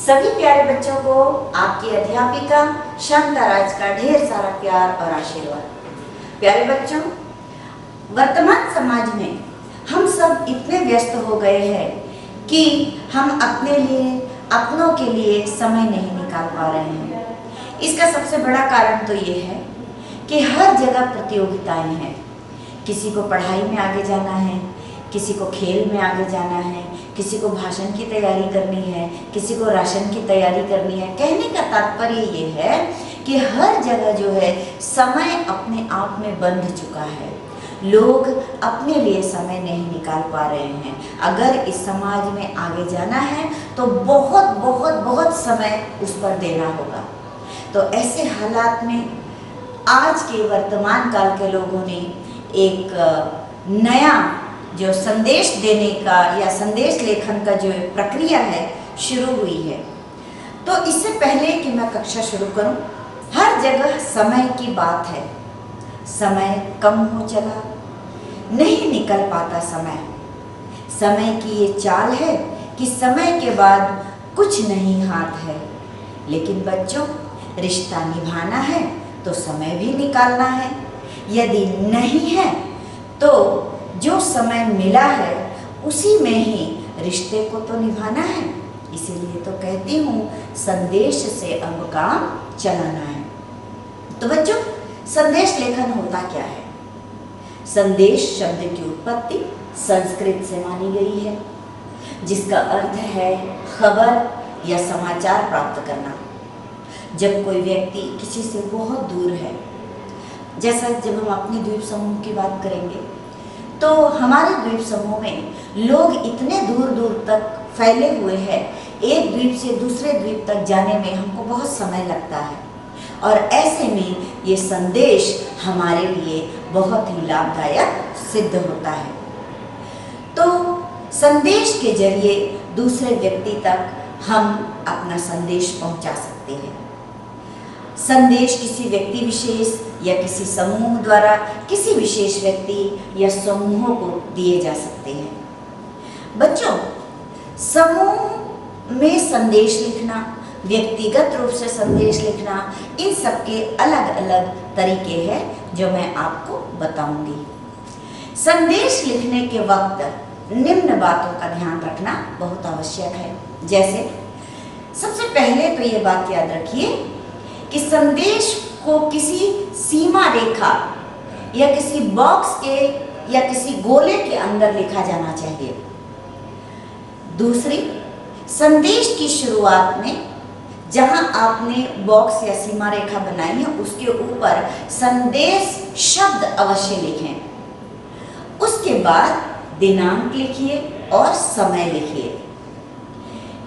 सभी प्यारे बच्चों को आपकी अध्यापिका शांता राज का ढेर सारा प्यार और आशीर्वाद। प्यारे बच्चों, वर्तमान समाज में हम सब इतने व्यस्त हो गए हैं कि हम अपने लिए, अपनों के लिए समय नहीं निकाल पा रहे हैं। इसका सबसे बड़ा कारण तो ये है कि हर जगह प्रतियोगिताएं हैं। किसी को पढ़ाई में आगे जाना है, किसी को खेल में आगे जाना है, किसी को भाषण की तैयारी करनी है, किसी को राशन की तैयारी करनी है। कहने का तात्पर्य ये है कि हर जगह जो है समय अपने आप में बंध चुका है। लोग अपने लिए समय नहीं निकाल पा रहे हैं। अगर इस समाज में आगे जाना है तो बहुत बहुत बहुत समय उस पर देना होगा। तो ऐसे हालात में आज के वर्तमान काल के लोगों ने एक नया जो संदेश देने का या संदेश लेखन का जो प्रक्रिया है शुरू हुई है। तो इससे पहले कि मैं कक्षा शुरू करूं, हर जगह समय की बात है। समय कम हो चला, नहीं निकल पाता समय। समय की ये चाल है कि समय के बाद कुछ नहीं हाथ है। लेकिन बच्चों, रिश्ता निभाना है तो समय भी निकालना है। यदि नहीं है तो जो समय मिला है उसी में ही रिश्ते को तो निभाना है। इसीलिए तो कहती हूँ, संदेश से अब काम चलाना है। तो बच्चों, संदेश लेखन होता क्या है? संदेश शब्द की उत्पत्ति संस्कृत से मानी गई है, जिसका अर्थ है खबर या समाचार प्राप्त करना। जब कोई व्यक्ति किसी से बहुत दूर है, जैसा जब हम अपने द्वीप समूह की बात करेंगे, तो हमारे द्वीप समूह में लोग इतने दूर दूर तक फैले हुए हैं, एक द्वीप से दूसरे द्वीप तक जाने में हमको बहुत समय लगता है। और ऐसे में ये संदेश हमारे लिए बहुत ही लाभदायक सिद्ध होता है। तो संदेश के जरिए दूसरे व्यक्ति तक हम अपना संदेश पहुंचा सकते हैं। संदेश किसी व्यक्ति विशेष या किसी समूह द्वारा किसी विशेष व्यक्ति या समूहों को दिए जा सकते हैं। बच्चों, समूह में संदेश लिखना, व्यक्तिगत रूप से संदेश लिखना, इन सब के अलग अलग तरीके हैं जो मैं आपको बताऊंगी। संदेश लिखने के वक्त निम्न बातों का ध्यान रखना बहुत आवश्यक है। जैसे सबसे पहले तो ये बात याद रखिए कि संदेश को किसी सीमा रेखा या किसी बॉक्स के या किसी गोले के अंदर लिखा जाना चाहिए। दूसरी, संदेश की शुरुआत में जहां आपने बॉक्स या सीमा रेखा बनाई है उसके ऊपर संदेश शब्द अवश्य लिखें। उसके बाद दिनांक लिखिए और समय लिखिए।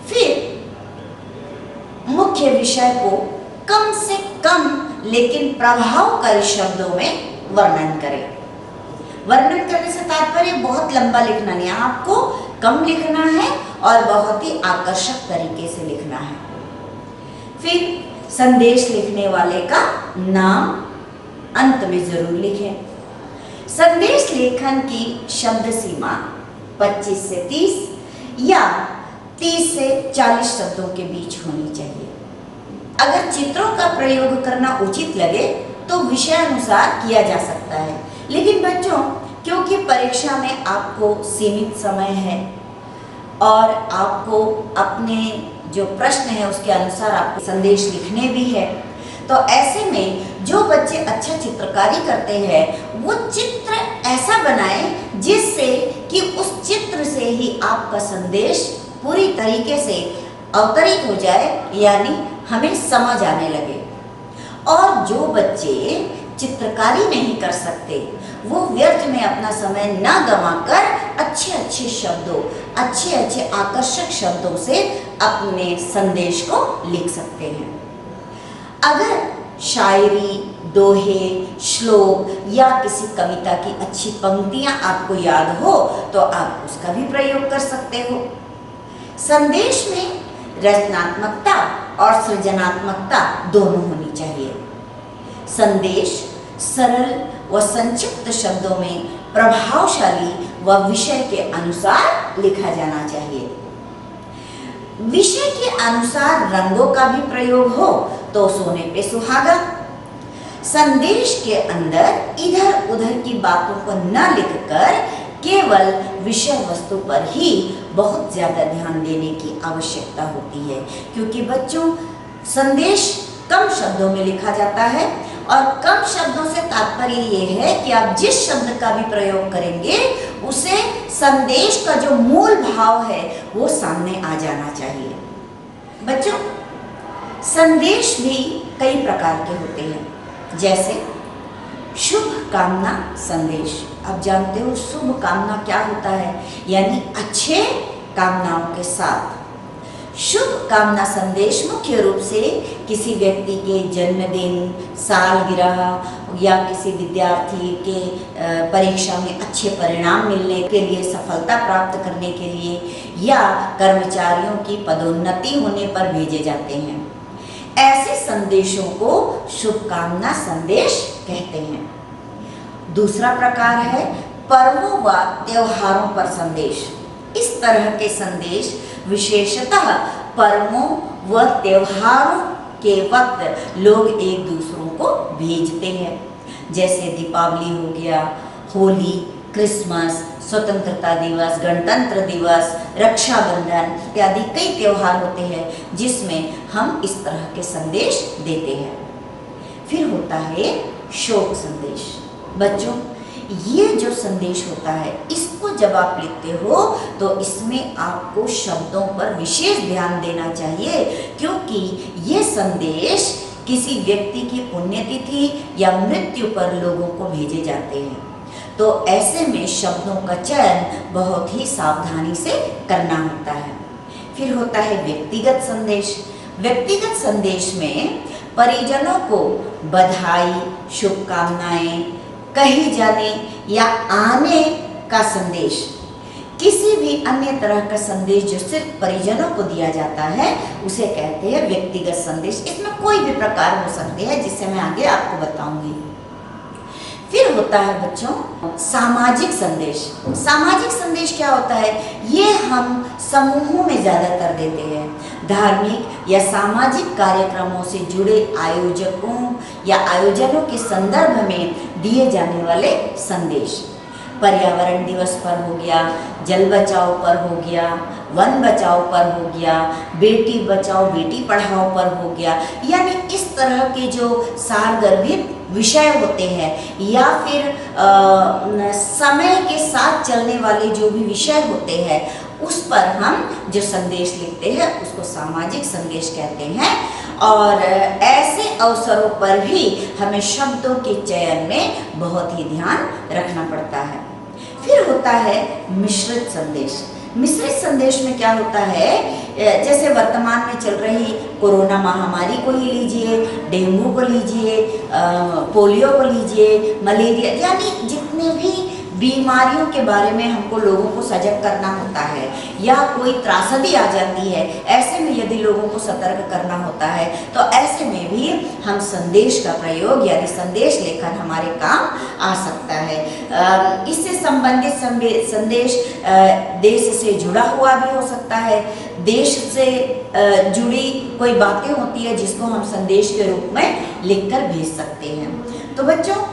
फिर मुख्य विषय को कम से कम लेकिन प्रभावकारी शब्दों में वर्णन करें। वर्णन करने से तात्पर्य बहुत लंबा लिखना नहीं, आपको कम लिखना है और बहुत ही आकर्षक तरीके से लिखना है। फिर संदेश लिखने वाले का नाम अंत में जरूर लिखें। संदेश लेखन की शब्द सीमा 25 से 30 या 30 से 40 शब्दों के बीच होनी चाहिए। अगर चित्रों का प्रयोग करना उचित लगे तो विषय अनुसार किया जा सकता है। लेकिन बच्चों, क्योंकि परीक्षा में आपको सीमित समय है और आपको अपने जो प्रश्न है उसके अनुसार आपको संदेश लिखने भी है, तो ऐसे में जो बच्चे अच्छा चित्रकारी करते हैं वो चित्र ऐसा बनाएं जिससे कि उस चित्र से ही आपका संदेश पूरी तरीके से अवतरित हो जाए, यानी हमें समझ आने लगे। और जो बच्चे चित्रकारी नहीं कर सकते वो व्यर्थ में अपना समय न गंवाकर अच्छे अच्छे शब्दों, अच्छे अच्छे आकर्षक शब्दों से अपने संदेश को लिख सकते हैं। अगर शायरी, दोहे, श्लोक या किसी कविता की अच्छी पंक्तियां आपको याद हो तो आप उसका भी प्रयोग कर सकते हो। संदेश में रचनात्मकता और सृजनात्मकता दोनों होनी चाहिए। संदेश सरल व संक्षिप्त शब्दों में प्रभावशाली व विषय के अनुसार लिखा जाना चाहिए। विषय के अनुसार रंगों का भी प्रयोग हो तो सोने पे सुहागा। संदेश के अंदर इधर उधर की बातों को न लिखकर केवल विषय वस्तु पर ही बहुत ज्यादा ध्यान देने की आवश्यकता होती है, क्योंकि बच्चों संदेश कम शब्दों में लिखा जाता है और कम शब्दों से तात्पर्य ये है कि आप जिस शब्द का भी प्रयोग करेंगे उसे संदेश का जो मूल भाव है वो सामने आ जाना चाहिए। बच्चों संदेश भी कई प्रकार के होते हैं, जैसे शुभ कामना संदेश। आप जानते हो शुभ कामना क्या होता है, यानी अच्छे कामनाओं के साथ। शुभ कामना संदेश मुख्य रूप से किसी व्यक्ति के जन्मदिन, सालगिरह या किसी विद्यार्थी के परीक्षा में अच्छे परिणाम मिलने के लिए, सफलता प्राप्त करने के लिए या कर्मचारियों की पदोन्नति होने पर भेजे जाते हैं। ऐसे संदेशों को शुभकामना संदेश कहते हैं। दूसरा प्रकार है पर्वों व त्योहारों पर संदेश। इस तरह के संदेश विशेषतः पर्वों व त्योहारों के वक्त लोग एक दूसरों को भेजते हैं, जैसे दीपावली हो गया, होली, क्रिसमस, स्वतंत्रता दिवस, गणतंत्र दिवस, रक्षाबंधन इत्यादि कई त्योहार होते हैं जिसमें हम इस तरह के संदेश देते हैं। फिर होता है शोक संदेश। बच्चों ये जो संदेश होता है इसको जब आप लिखते हो तो इसमें आपको शब्दों पर विशेष ध्यान देना चाहिए, क्योंकि ये संदेश किसी व्यक्ति की पुण्यतिथि या मृत्यु पर लोगों को भेजे जाते हैं। तो ऐसे में शब्दों का चयन बहुत ही सावधानी से करना होता है। फिर होता है व्यक्तिगत संदेश। व्यक्तिगत संदेश में परिजनों को बधाई, शुभकामनाएं कही जाने या आने का संदेश, किसी भी अन्य तरह का संदेश जो सिर्फ परिजनों को दिया जाता है उसे कहते हैं व्यक्तिगत संदेश। इसमें कोई भी प्रकार हो सकते हैं जिससे मैं आगे आपको बताऊंगी। फिर होता है बच्चों सामाजिक संदेश। सामाजिक संदेश क्या होता है, ये हम समूहों में ज़्यादातर देते हैं। धार्मिक या सामाजिक कार्यक्रमों से जुड़े आयोजकों या आयोजनों के संदर्भ में दिए जाने वाले संदेश। पर्यावरण दिवस पर हो गया, जल बचाओ पर हो गया, वन बचाओ पर हो गया, बेटी बचाओ बेटी पढ़ाओ पर हो गया, यानी इस तरह के जो सारगर्भित विषय होते हैं या फिर समय के साथ चलने वाले जो भी विषय होते हैं उस पर हम जो संदेश लिखते हैं उसको सामाजिक संदेश कहते हैं। और ऐसे अवसरों पर भी हमें शब्दों के चयन में बहुत ही ध्यान रखना पड़ता है। फिर होता है मिश्रित संदेश। मिश्रित संदेश में क्या होता है, जैसे वर्तमान में चल रही कोरोना महामारी को ही लीजिए, डेंगू को लीजिए, पोलियो को लीजिए, मलेरिया, यानी जितने भी बीमारियों के बारे में हमको लोगों को सजग करना होता है या कोई त्रासदी आ जाती है, ऐसे में यदि लोगों को सतर्क करना होता है तो ऐसे में भी हम संदेश का प्रयोग यानी संदेश लेखन हमारे काम आ सकता है। इससे संबंधित संदेश देश से जुड़ा हुआ भी हो सकता है, देश से जुड़ी कोई बातें होती है जिसको हम संदेश के रूप में लिखकर भेज सकते हैं। तो बच्चों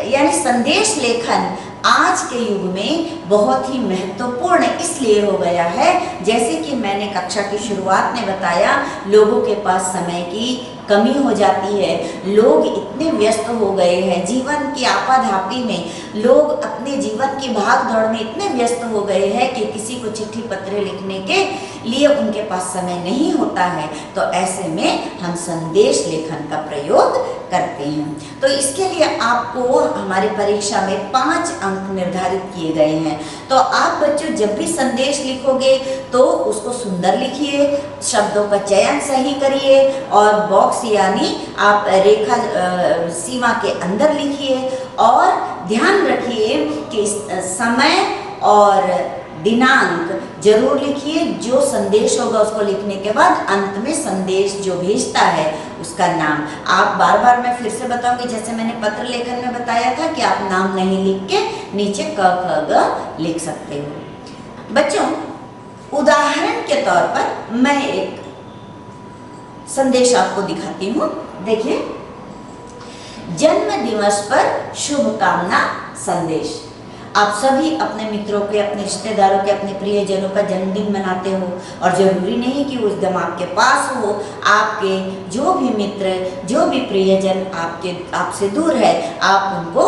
यानी संदेश लेखन आज के युग में बहुत ही महत्वपूर्ण इसलिए हो गया है, जैसे कि मैंने कक्षा की शुरुआत में बताया, लोगों के पास समय की कमी हो जाती है, लोग इतने व्यस्त हो गए हैं, जीवन की आपाधापी में लोग अपने जीवन की भाग दौड़ में इतने व्यस्त हो गए हैं कि किसी को चिट्ठी पत्र लिखने के लिए उनके पास समय नहीं होता है। तो ऐसे में हम संदेश लेखन का प्रयोग करते हैं। तो इसके लिए आपको हमारी परीक्षा में 5 अंक निर्धारित किए गए हैं। तो आप बच्चों जब भी संदेश लिखोगे तो उसको सुंदर लिखिए, शब्दों का चयन सही करिए और बॉक्स यानी आप रेखा सीमा के अंदर लिखिए और ध्यान रखिए कि समय और दिनांक जरूर लिखिए। जो संदेश होगा उसको लिखने के बाद अंत में संदेश जो भेजता है उसका नाम। आप बार बार मैं फिर से बताऊंगी, जैसे मैंने पत्र लेखन में बताया था कि आप नाम नहीं लिख के नीचे क ख ग लिख सकते हो। बच्चों उदाहरण के तौर पर मैं एक संदेश आपको दिखाती हूँ। देखिए, जन्म दिवस पर शुभकामना संदेश। आप सभी अपने मित्रों के, अपने रिश्तेदारों के, अपने प्रियजनों का जन्मदिन मनाते हो, और जरूरी नहीं कि उस दिन आपके पास हो। आपके जो भी मित्र, जो भी प्रियजन आपसे दूर है, आप उनको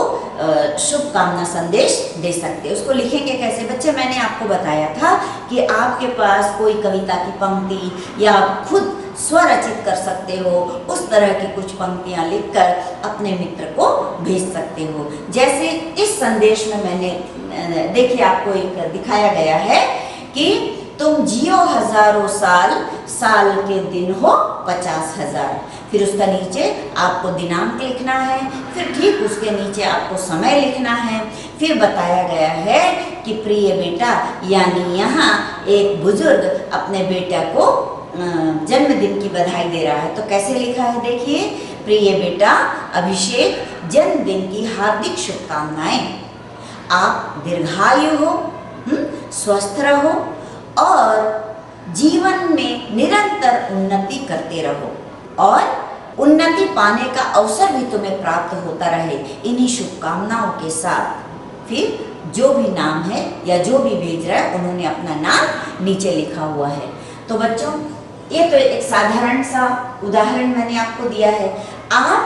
शुभकामना संदेश दे सकते हैं। उसको लिखेंगे कैसे बच्चे? मैंने आपको बताया था कि आपके पास कोई कविता की पंक्ति या आप खुद स्वरचित कर सकते हो, उस तरह की कुछ पंक्तियां लिखकर अपने मित्र को भेज सकते हो। जैसे इस संदेश में मैंने देखिए आपको एक दिखाया गया है कि तुम जियो हजारों साल, साल के दिन हो 50,000। फिर उसका नीचे आपको दिनांक लिखना है, फिर ठीक उसके नीचे आपको समय लिखना है। फिर बताया गया है कि प्रिय बेटा, यानी यहाँ एक बुजुर्ग अपने बेटा को जन्मदिन की बधाई दे रहा है। तो कैसे लिखा है देखिए, प्रिय बेटा अभिषेक, जन्मदिन की हार्दिक शुभकामनाएं। आप दीर्घायु हो, स्वस्थ रहो और जीवन में निरंतर उन्नति करते रहो, और उन्नति पाने का अवसर भी तुम्हें प्राप्त होता रहे। इन्हीं शुभकामनाओं के साथ फिर जो भी नाम है या जो भी भेज रहा है, उन्होंने अपना नाम नीचे लिखा हुआ है। तो बच्चों, ये तो एक साधारण सा उदाहरण मैंने आपको दिया है। आप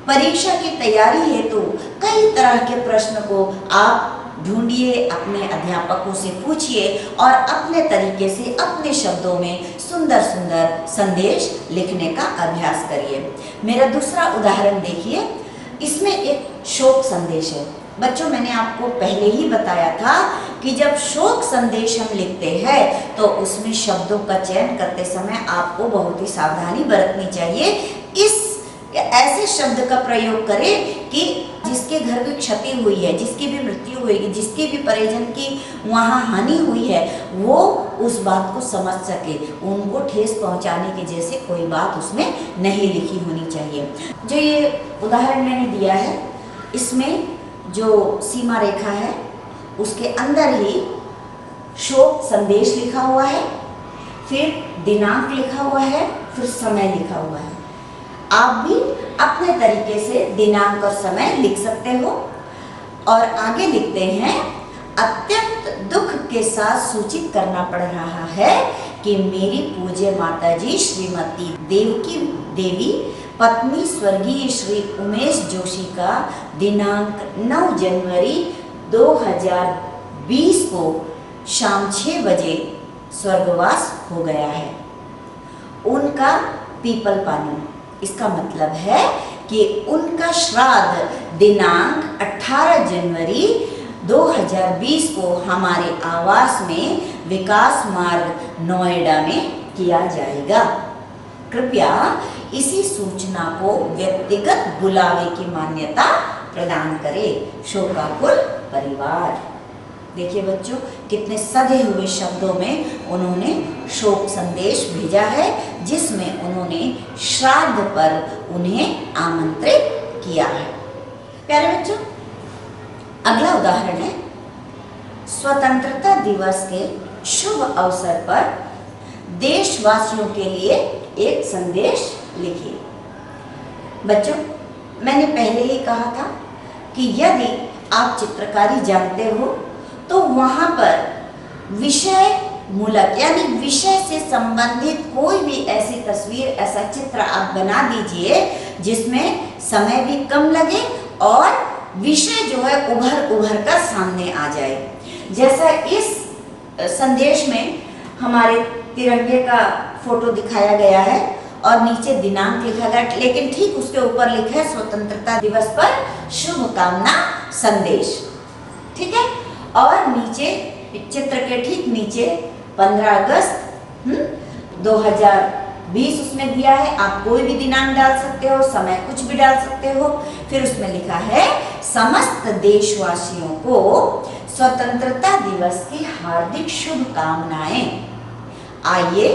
परीक्षा की तैयारी हेतु कई तरह के प्रश्न को आप ढूंढिए, अपने अध्यापकों से पूछिए और अपने तरीके से, अपने शब्दों में सुंदर सुंदर संदेश लिखने का अभ्यास करिए। मेरा दूसरा उदाहरण देखिए, इसमें एक शोक संदेश है। बच्चों, मैंने आपको पहले ही बताया था कि जब शोक संदेश हम लिखते हैं तो उसमें शब्दों का चयन करते समय आपको बहुत ही सावधानी बरतनी चाहिए। इस ऐसे शब्द का प्रयोग करें कि जिसके घर की क्षति हुई है, जिसकी भी मृत्यु हुई है, जिसके भी परिजन की वहाँ हानि हुई है, वो उस बात को समझ सके। उनको ठेस पहुँचाने के जैसे कोई बात उसमें नहीं लिखी होनी चाहिए। जो ये उदाहरण मैंने दिया है, इसमें जो सीमा रेखा है उसके अंदर ही शोक संदेश लिखा हुआ है, फिर दिनांक लिखा हुआ है, फिर समय लिखा हुआ है। आप भी अपने तरीके से दिनांक और समय लिख सकते हो। और आगे लिखते हैं, अत्यंत दुख के साथ सूचित करना पड़ रहा है कि मेरी पूज्य माताजी श्रीमती देवकी देवी पत्नी स्वर्गीय श्री उमेश जोशी का दिनांक 9 जनवरी 2020 को शाम 6 बजे स्वर्गवास हो गया है। उनका पीपल पानी, इसका मतलब है कि उनका श्राद्ध दिनांक 18 जनवरी 2020 को हमारे आवास में विकास मार्ग नोएडा में किया जाएगा। कृपया इसी सूचना को व्यक्तिगत बुलावे की मान्यता प्रदान करे। शोकाकुल परिवार। देखिए बच्चों, कितने सधे हुए शब्दों में उन्होंने शोक संदेश भेजा है, जिसमें उन्होंने श्राद्ध पर उन्हें आमंत्रित किया है। प्यारे बच्चों, अगला उदाहरण है, स्वतंत्रता दिवस के शुभ अवसर पर देशवासियों के लिए एक संदेश लिखिए। बच्चों, मैंने पहले ही कहा था कि यदि आप चित्रकारी जानते हो तो वहाँ पर विषय मूलक यानी विषय से संबंधित कोई भी ऐसी तस्वीर, ऐसा चित्र आप बना दीजिए जिसमें समय भी कम लगे और विषय जो है उभर कर सामने आ जाए। जैसा इस संदेश में हमारे तिरंगे का फोटो दिखाया गया है और नीचे दिनांक लिखा गया, लेकिन ठीक उसके ऊपर लिखा है स्वतंत्रता दिवस पर शुभकामना संदेश। ठीक है, और नीचे चित्र के ठीक नीचे 15 अगस्त 2020 उसमें दिया है। आप कोई भी दिनांक डाल सकते हो, समय कुछ भी डाल सकते हो। फिर उसमें लिखा है, समस्त देशवासियों को स्वतंत्रता दिवस की हार्दिक शुभकामनाएं। आइए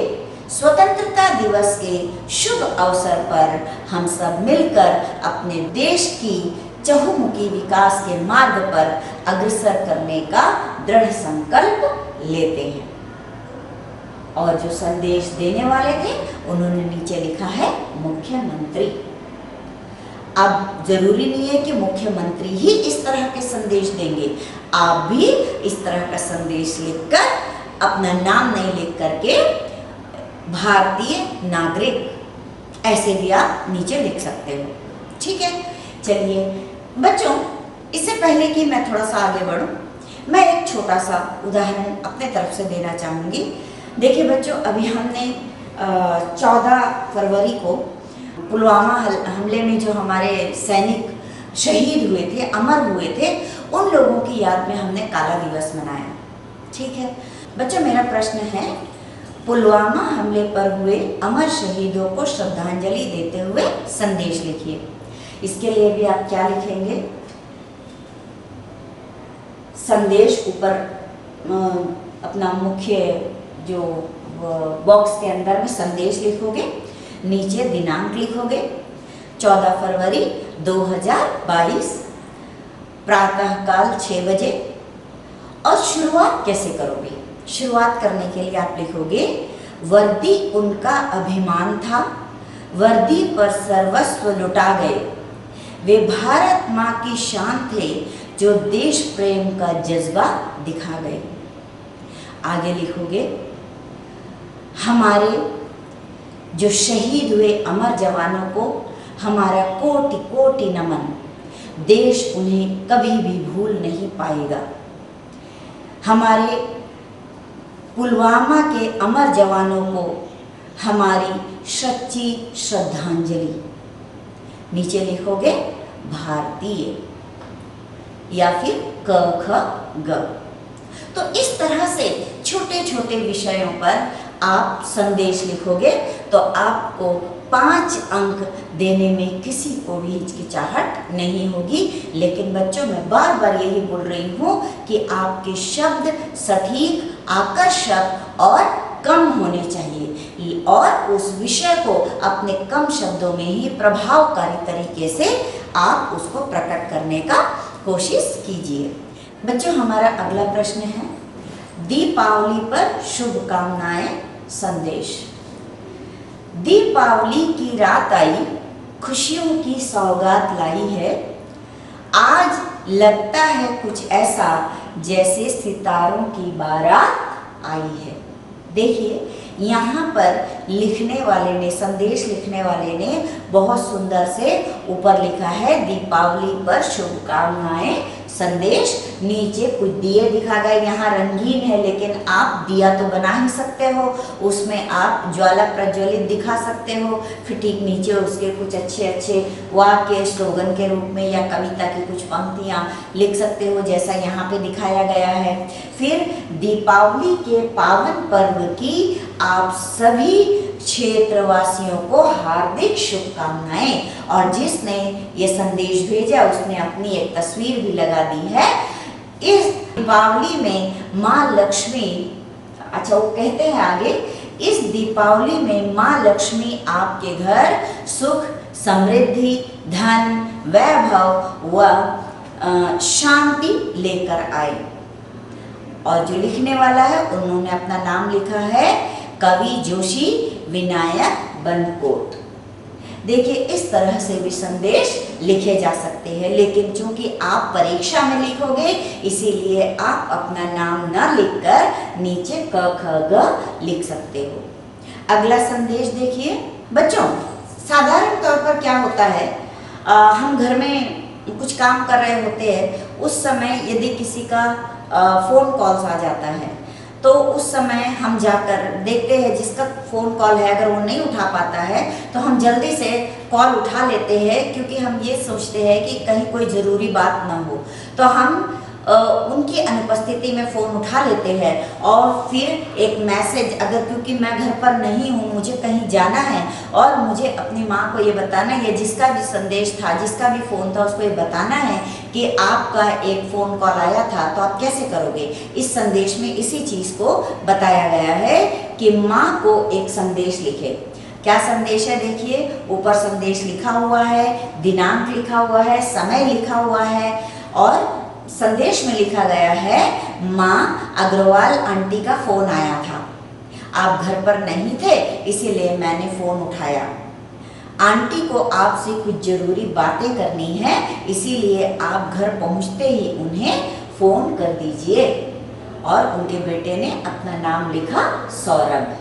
स्वतंत्रता दिवस के शुभ अवसर पर हम सब मिलकर अपने देश की चहुमुखी विकास के मार्ग पर अग्रसर करने का दृढ़ संकल्प लेते हैं। और जो संदेश देने वाले थे उन्होंने नीचे लिखा है मुख्यमंत्री। अब जरूरी नहीं है कि मुख्यमंत्री ही इस तरह के संदेश देंगे, आप भी इस तरह का संदेश लिखकर अपना नाम नहीं लिख करके भारतीय नागरिक ऐसे भी आप नीचे लिख सकते हो। ठीक है, चलिए बच्चों, इससे पहले कि मैं थोड़ा सा आगे बढ़ूं, मैं एक छोटा सा उदाहरण अपने तरफ से देना चाहूँगी। देखिए बच्चों, अभी हमने 14 फरवरी को पुलवामा हमले में जो हमारे सैनिक शहीद हुए थे, अमर हुए थे, उन लोगों की याद में हमने काला दिवस मनाया। ठीक है बच्चों, मेरा प्रश्न है, पुलवामा हमले पर हुए अमर शहीदों को श्रद्धांजलि देते हुए संदेश लिखिए। इसके लिए भी आप क्या लिखेंगे? संदेश ऊपर अपना मुख्य जो बॉक्स के अंदर में संदेश लिखोगे, नीचे दिनांक लिखोगे 14 फरवरी 2022 प्रातःकाल 6 बजे। और शुरुआत कैसे करोगे? शुरुआत करने के लिए आप लिखोगे, वर्दी उनका अभिमान था, वर्दी पर सर्वस्व लुटा गए, वे भारत माँ की शान थे जो देश प्रेम का जज्बा दिखा गए। आगे लिखोगे, हमारे जो शहीद हुए अमर जवानों को हमारा कोटि कोटि नमन, देश उन्हें कभी भी भूल नहीं पाएगा। हमारे पुलवामा के अमर जवानों को हमारी सच्ची श्रद्धांजलि। नीचे लिखोगे भारतीय या फिर क ख ग। तो इस तरह से छोटे छोटे विषयों पर आप संदेश लिखोगे तो आपको 5 अंक देने में किसी को भी हिचकिचाहट नहीं होगी। लेकिन बच्चों, मैं बार बार यही बोल रही हूँ कि आपके शब्द सटीक, आकर्षक और कम होने चाहिए और उस विषय को अपने कम शब्दों में ही प्रभावकारी तरीके से आप उसको प्रकट करने का कोशिश कीजिए। बच्चों, हमारा अगला प्रश्न है, दीपावली पर शुभकामनाएं संदेश। दीपावली की रात आई, खुशियों की सौगात लाई है, आज लगता है कुछ ऐसा जैसे सितारों की बारात आई है। देखिए, यहाँ पर लिखने वाले ने, संदेश लिखने वाले ने बहुत सुंदर से ऊपर लिखा है, दीपावली पर शुभकामनाएं संदेश। नीचे कुछ दिए दिखा गए, यहाँ रंगीन है लेकिन आप दिया तो बना ही सकते हो, उसमें आप ज्वाला प्रज्वलित दिखा सकते हो। फिर ठीक नीचे उसके कुछ अच्छे अच्छे वाक्य स्लोगन के रूप में या कविता की कुछ पंक्तियाँ लिख सकते हो, जैसा यहाँ पे दिखाया गया है। फिर दीपावली के पावन पर्व की आप सभी क्षेत्रवासियों को हार्दिक शुभकामनाएं। और जिसने ये संदेश भेजा उसने अपनी एक तस्वीर भी लगा दी है। इस दीपावली में माँ लक्ष्मी, अच्छा वो कहते हैं आगे, इस दीपावली में माँ लक्ष्मी आपके घर सुख, समृद्धि, धन, वैभव व शांति लेकर आए। और जो लिखने वाला है उन्होंने अपना नाम लिखा है कवि जोशी विनायक बनकोट। देखिए, इस तरह से भी संदेश लिखे जा सकते हैं, लेकिन चूंकि आप परीक्षा में लिखोगे इसीलिए आप अपना नाम न लिखकर नीचे क ख ग लिख सकते हो। अगला संदेश देखिए बच्चों, साधारण तौर पर क्या होता है, हम घर में कुछ काम कर रहे होते हैं, उस समय यदि किसी का फ़ोन कॉल्स आ जाता है तो उस समय हम जाकर देखते हैं, जिसका फ़ोन कॉल है अगर वो नहीं उठा पाता है तो हम जल्दी से कॉल उठा लेते हैं, क्योंकि हम ये सोचते हैं कि कहीं कोई ज़रूरी बात ना हो। तो हम उनकी अनुपस्थिति में फ़ोन उठा लेते हैं और फिर एक मैसेज, अगर क्योंकि मैं घर पर नहीं हूँ, मुझे कहीं जाना है और मुझे अपनी माँ को ये बताना है, जिसका भी संदेश था, जिसका भी फ़ोन था, उसको ये बताना है कि आपका एक फ़ोन कॉल आया था, तो आप कैसे करोगे। इस संदेश में इसी चीज़ को बताया गया है कि माँ को एक संदेश लिखे। क्या संदेश है देखिए, ऊपर संदेश लिखा हुआ है, दिनांक लिखा हुआ है, समय लिखा हुआ है और संदेश में लिखा गया है, माँ अग्रवाल आंटी का फ़ोन आया था। आप घर पर नहीं थे, इसीलिए मैंने फोन उठाया। आंटी को आपसे कुछ जरूरी बातें करनी है, इसीलिए आप घर पहुंचते ही उन्हें फोन कर दीजिए। और उनके बेटे ने अपना नाम लिखा सौरभ।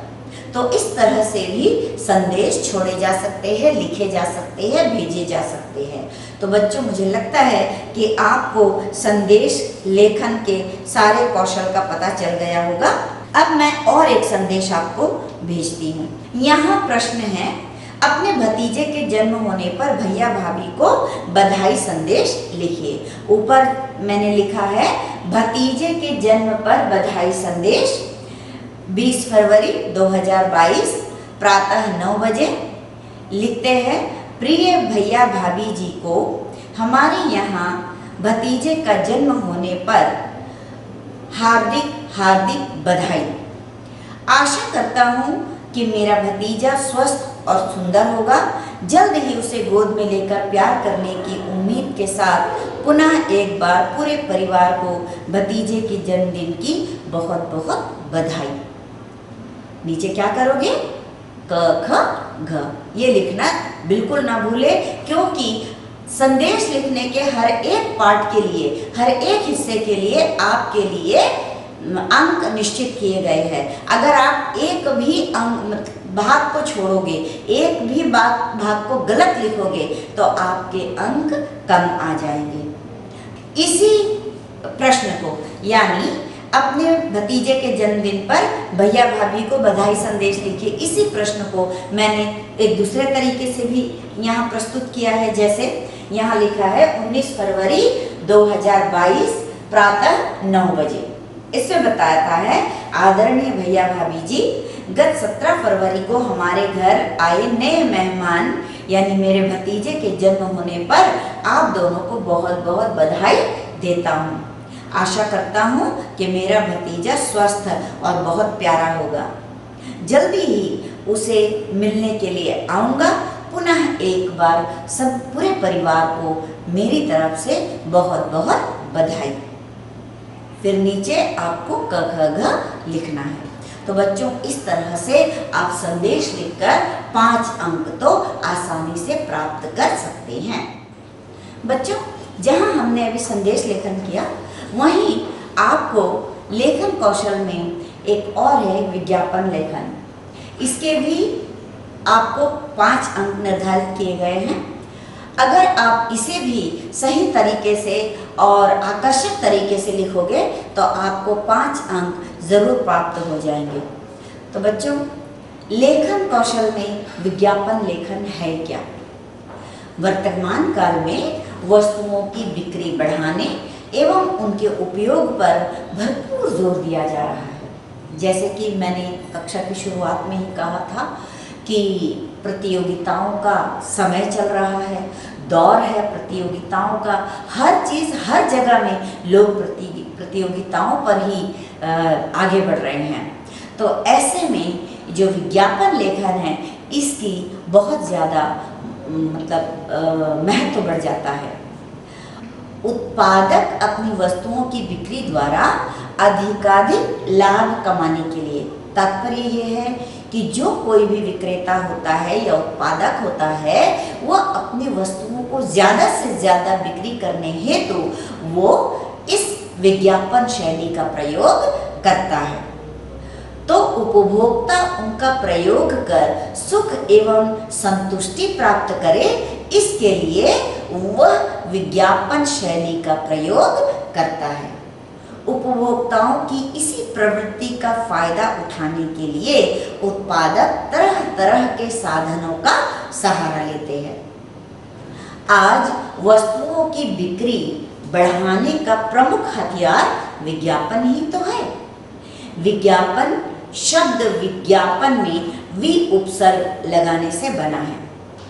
तो इस तरह से भी संदेश छोड़े जा सकते हैं, लिखे जा सकते हैं, भेजे जा सकते हैं। तो बच्चों, मुझे लगता है कि आपको संदेश लेखन के सारे कौशल का पता चल गया होगा। अब मैं और एक संदेश आपको भेजती हूँ। यहाँ प्रश्न है, अपने भतीजे के जन्म होने पर भैया भाभी को बधाई संदेश लिखिए। ऊपर मैंने लिखा है भतीजे के जन्म पर बधाई संदेश 20 फरवरी 2022 प्रातः 9 बजे। लिखते हैं, प्रिय भैया भाभी जी को हमारे यहाँ भतीजे का जन्म होने पर हार्दिक हार्दिक बधाई। आशा करता हूँ कि मेरा भतीजा स्वस्थ और सुंदर होगा। जल्द ही उसे गोद में लेकर प्यार करने की उम्मीद के साथ पुनः एक बार पूरे परिवार को भतीजे के जन्मदिन की बहुत बहुत बधाई। नीचे क्या करोगे? क ख घ ये लिखना बिल्कुल ना भूले, क्योंकि संदेश लिखने के हर एक पार्ट के लिए, हर एक हिस्से के लिए आपके लिए अंक निश्चित किए गए हैं। अगर आप एक भी अंक भाग को छोड़ोगे, एक भी भाग को गलत लिखोगे, तो आपके अंक कम आ जाएंगे। इसी प्रश्न को, यानी अपने भतीजे के जन्मदिन पर भैया भाभी को बधाई संदेश लिखिए, इसी प्रश्न को मैंने एक दूसरे तरीके से भी यहाँ प्रस्तुत किया है। जैसे यहाँ लिखा है 19 फरवरी 2022 प्रातः 9 बजे। इसमें बताता है, आदरणीय भैया भाभी जी, गत 17 फरवरी को हमारे घर आए नए मेहमान यानी मेरे भतीजे के जन्म होने पर आप दोनों को बहुत बहुत बधाई देता हूँ। आशा करता हूँ कि मेरा भतीजा स्वस्थ और बहुत प्यारा होगा। जल्दी ही उसे मिलने के लिए आऊँगा। पुनः एक बार सब पूरे परिवार को मेरी तरफ से बहुत बहुत बधाई। फिर नीचे आपको क ख घ लिखना है। तो बच्चों, इस तरह से आप संदेश लिखकर 5 अंक तो आसानी से प्राप्त कर सकते हैं। बच्चों, जहां हमने अभी संदेश लेखन किया, वहीं आपको लेखन कौशल में एक और है विज्ञापन लेखन। इसके भी आपको 5 अंक निर्धारित किए गए हैं। अगर आप इसे भी सही तरीके से और आकर्षक तरीके से लिखोगे तो आपको 5 अंक जरूर प्राप्त हो जाएंगे। तो बच्चों, लेखन कौशल में विज्ञापन लेखन है क्या? वर्तमान काल में वस्तुओं की बिक्री बढ़ाने एवं उनके उपयोग पर भरपूर जोर दिया जा रहा है। जैसे कि मैंने कक्षा की शुरुआत में ही कहा था कि प्रतियोगिताओं का समय चल रहा है, दौर है प्रतियोगिताओं का। हर चीज़ हर जगह में लोग प्रतियोगिताओं पर ही आगे बढ़ रहे हैं। तो ऐसे में जो विज्ञापन लेखन है, इसकी बहुत ज़्यादा महत्व बढ़ जाता है। उत्पादक अपनी वस्तुओं की बिक्री द्वारा अधिकाधिक लाभ कमाने के लिए, तात्पर्य ये है कि जो कोई भी विक्रेता होता है या उत्पादक होता है, वह अपनी वस्तुओं को ज़्यादा से ज़्यादा बिक्री करने हेतु वो इस विज्ञापन शैली का प्रयोग करता है। तो उपभोक्ता उनका प्रयोग कर सुख एवं संतुष्टि प्राप्त करे, इसके लिए वह विज्ञापन शैली का प्रयोग करता है। उपभोक्ताओं की इसी प्रवृत्ति का फायदा उठाने के लिए उत्पादक तरह तरह के साधनों का सहारा लेते हैं। आज वस्तुओं की बिक्री बढ़ाने का प्रमुख हथियार विज्ञापन ही तो है। विज्ञापन शब्द विज्ञापन में वि उपसर्ग लगाने से बना है,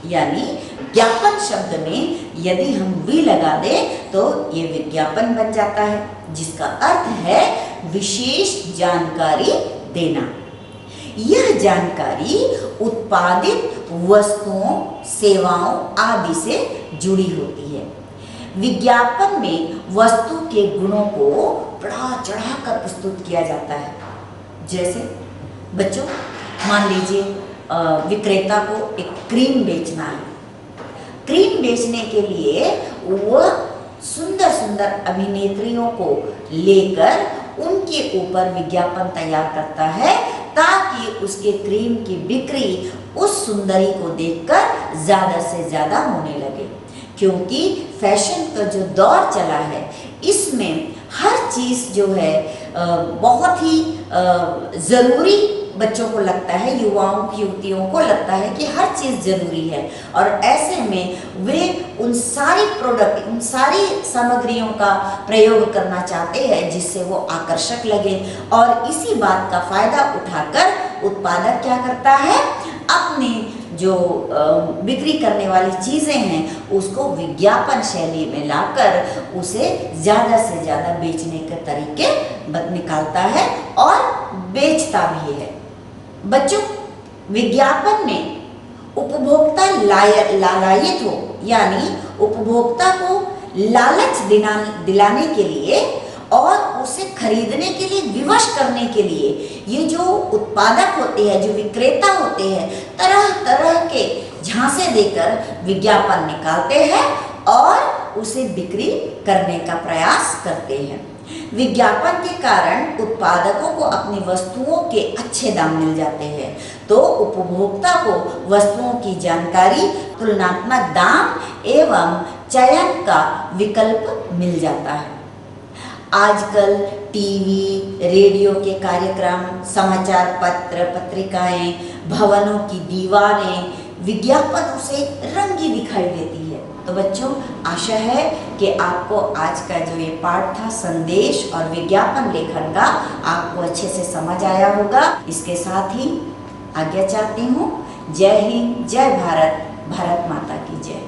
यानी ज्ञापन शब्द में यदि हम वी लगा दें तो ये विज्ञापन बन जाता है, जिसका अर्थ है विशेष जानकारी देना। यह जानकारी उत्पादित वस्तुओं, सेवाओं आदि से जुड़ी होती है। विज्ञापन में वस्तु के गुणों को बढ़ा चढ़ा कर प्रस्तुत किया जाता है। जैसे बच्चों, मान लीजिए विक्रेता को एक क्रीम बेचना है। क्रीम बेचने के लिए वह सुंदर सुंदर अभिनेत्रियों को लेकर उनके ऊपर विज्ञापन तैयार करता है ताकि उसके क्रीम की बिक्री उस सुंदरी को देखकर ज़्यादा से ज़्यादा होने लगे। क्योंकि फैशन का जो दौर चला है, इसमें हर चीज़ जो है बहुत ही ज़रूरी बच्चों को लगता है, युवाओं की युवतियों को लगता है कि हर चीज़ ज़रूरी है, और ऐसे में वे उन सारी प्रोडक्ट, उन सारी सामग्रियों का प्रयोग करना चाहते हैं जिससे वो आकर्षक लगे। और इसी बात का फ़ायदा उठाकर उत्पादक क्या करता है, अपनी जो बिक्री करने वाली चीज़ें हैं उसको विज्ञापन शैली में लाकर उसे ज़्यादा से ज़्यादा बेचने के तरीके निकालता है और बेचता भी है। बच्चों, विज्ञापन में उपभोक्ता लालायित हो, यानी उपभोक्ता को लालच दिलाने के लिए और उसे खरीदने के लिए विवश करने के लिए ये जो उत्पादक होते हैं, जो विक्रेता होते हैं, तरह तरह के झांसे देकर विज्ञापन निकालते हैं और उसे बिक्री करने का प्रयास करते हैं। विज्ञापन के कारण उत्पादकों को अपनी वस्तुओं के अच्छे दाम मिल जाते हैं, तो उपभोक्ता को वस्तुओं की जानकारी, तुलनात्मक दाम एवं चयन का विकल्प मिल जाता है। आजकल टीवी, रेडियो के कार्यक्रम, समाचार पत्र, पत्रिकाएं, भवनों की दीवारें विज्ञापनों से रंगी दिखाई देती है। तो बच्चों, आशा है कि आपको आज का जो ये पाठ था संदेश और विज्ञापन लेखन का, आपको अच्छे से समझ आया होगा। इसके साथ ही आज्ञा चाहती हूँ। जय हिंद, जय भारत, भारत माता की जय।